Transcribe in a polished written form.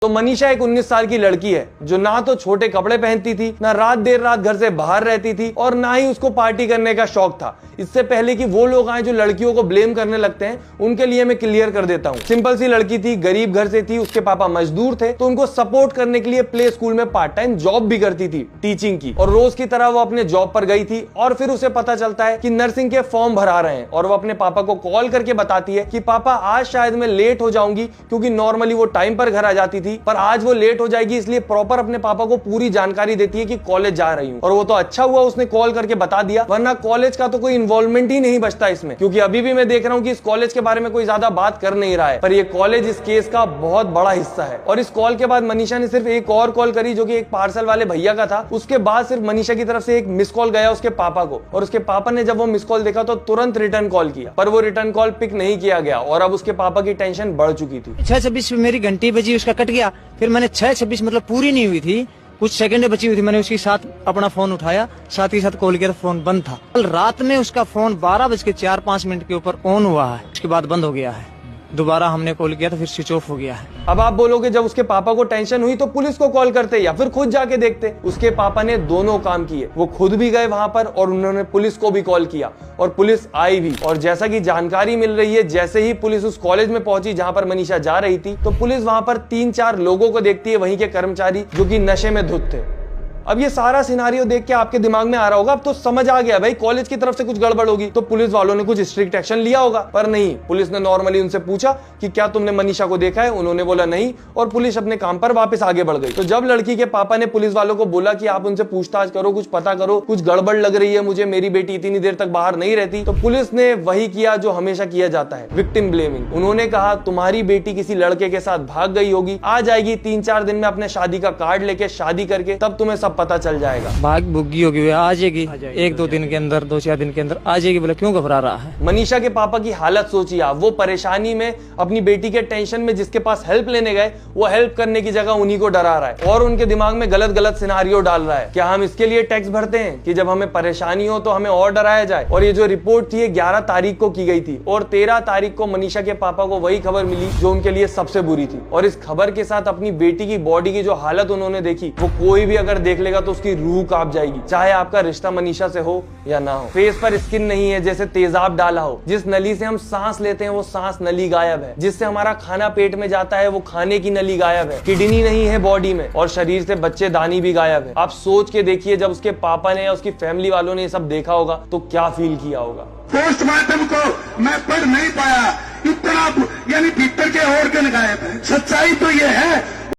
तो मनीषा एक 19 साल की लड़की है जो ना तो छोटे कपड़े पहनती थी, ना रात देर रात घर से बाहर रहती थी और ना ही उसको पार्टी करने का शौक था। इससे पहले कि वो लोग आए जो लड़कियों को ब्लेम करने लगते हैं, उनके लिए मैं क्लियर कर देता हूँ। सिंपल सी लड़की थी, गरीब घर से थी, उसके पापा मजदूर थे, तो उनको सपोर्ट करने के लिए प्ले स्कूल में पार्ट टाइम जॉब भी करती थी, टीचिंग की। और रोज की तरह वो अपने जॉब पर गई थी और फिर उसे पता चलता है कि नर्सिंग के फॉर्म भरा रहे हैं और वो अपने पापा को कॉल करके बताती है कि पापा आज शायद मैं लेट हो जाऊंगी, क्योंकि नॉर्मली वो टाइम पर घर आ जाती थी, पर आज वो लेट हो जाएगी। इसलिए प्रॉपर अपने पापा को पूरी जानकारी देती है कि कॉलेज जा रही हूँ। और वो तो अच्छा हुआ उसने कॉल करके बता दिया, वरना कॉलेज का तो कोई इन्वॉल्वमेंट ही नहीं बचता इसमें। क्योंकि अभी भी मैं देख रहा हूँ कि इस कॉलेज के बारे में कोई ज्यादा बात कर नहीं रहा है, पर ये कॉलेज इस केस का बहुत बड़ा हिस्सा है। और इस कॉल के बाद मनीषा ने सिर्फ एक और कॉल करी, जो कि एक पार्सल वाले भैया का था। उसके बाद सिर्फ मनीषा की तरफ से एक मिस कॉल गया उसके पापा को, और उसके पापा ने जब वो मिस कॉल देखा तो तुरंत रिटर्न कॉल किया, पर वो रिटर्न कॉल पिक नहीं किया गया और अब उसके पापा की टेंशन बढ़ चुकी थी। 6:26 मेरी घंटी बजी, उसका कट गया। फिर मैंने 6:26 मतलब पूरी नहीं हुई थी, कुछ सेकंड बची हुई थी, मैंने उसके साथ अपना फोन उठाया, साथ ही साथ कॉल किया तो फोन बंद था। कल रात में उसका फोन 12:04-5 के ऊपर ऑन हुआ है, उसके बाद बंद हो गया है। दोबारा हमने कॉल किया तो फिर स्विच ऑफ हो गया है। अब आप बोलोगे जब उसके पापा को टेंशन हुई तो पुलिस को कॉल करते या फिर खुद जाके देखते। उसके पापा ने दोनों काम किए, वो खुद भी गए वहां पर और उन्होंने पुलिस को भी कॉल किया और पुलिस आई भी। और जैसा कि जानकारी मिल रही है, जैसे ही पुलिस उस कॉलेज में पहुंची जहां पर मनीषा जा रही थी, तो पुलिस वहां पर 3-4 लोगों को देखती है, वहीं के कर्मचारी जो कि नशे में धुत थे। अब ये सारा सिनारियो देख के आपके दिमाग में आ रहा होगा, अब तो समझ आ गया भाई, कॉलेज की तरफ से कुछ गड़बड़ होगी तो पुलिस वालों ने कुछ स्ट्रिक्ट एक्शन लिया होगा। पर नहीं, पुलिस ने नॉर्मली उनसे पूछा कि क्या तुमने मनीषा को देखा है, उन्होंने बोला नहीं, और पुलिस अपने काम पर वापस आगे बढ़ गई। तो जब लड़की के पापा ने पुलिस वालों को बोला कि आप उनसे पूछताछ करो, कुछ पता करो, कुछ गड़बड़ लग रही है मुझे, मेरी बेटी इतनी देर तक बाहर नहीं रहती, तो पुलिस ने वही किया जो हमेशा किया जाता है, विक्टिम ब्लेमिंग। उन्होंने कहा तुम्हारी बेटी किसी लड़के के साथ भाग गई होगी, आ जाएगी 3-4 दिन में अपने शादी का कार्ड लेके, शादी करके, तब तुम्हें सब पता चल जाएगा। भाग भुग्गी होगी, आ जाएगी 1-2 दिन के अंदर, 2-4 दिन के अंदर आ जाएगी। बोला क्यों घबरा रहा है? मनीषा के पापा की हालत सोचिए आप, वो परेशानी में, अपनी बेटी के टेंशन में जिसके पास हेल्प लेने गए, वो हेल्प करने की जगह उन्हीं को डरा रहा है और उनके दिमाग में गलत गलत सिनारियो डाल रहा है। क्या हम इसके लिए टैक्स भरते हैं कि जब हमें परेशानी हो तो हमें और डराया जाए? और ये जो रिपोर्ट थी 11 तारीख को की गई थी और 13 तारीख को मनीषा के पापा को वही खबर मिली जो उनके लिए सबसे बुरी थी। और इस खबर के साथ अपनी बेटी की बॉडी की जो हालत उन्होंने देखी, वो कोई भी अगर देख लेगा तो उसकी रूह कांप जाएगी, चाहे आपका रिश्ता मनीषा से हो या ना हो। फेस पर स्किन नहीं है, जैसे तेजाब डाला हो। जिस नली से हम सांस लेते हैं वो सांस नली गायब है। जिससे हमारा खाना पेट में जाता है वो खाने की नली गायब है। किडनी नहीं है बॉडी में और शरीर से बच्चेदानी भी गायब है। आप सोच के देखिए, जब उसके पापा ने या उसकी फैमिली वालों ने ये सब देखा होगा तो क्या फील किया होगा। पोस्टमार्टम को मैं पढ़ नहीं पाया, इतना यानी भीतर के ऑर्गन गायब है। सच्चाई तो ये है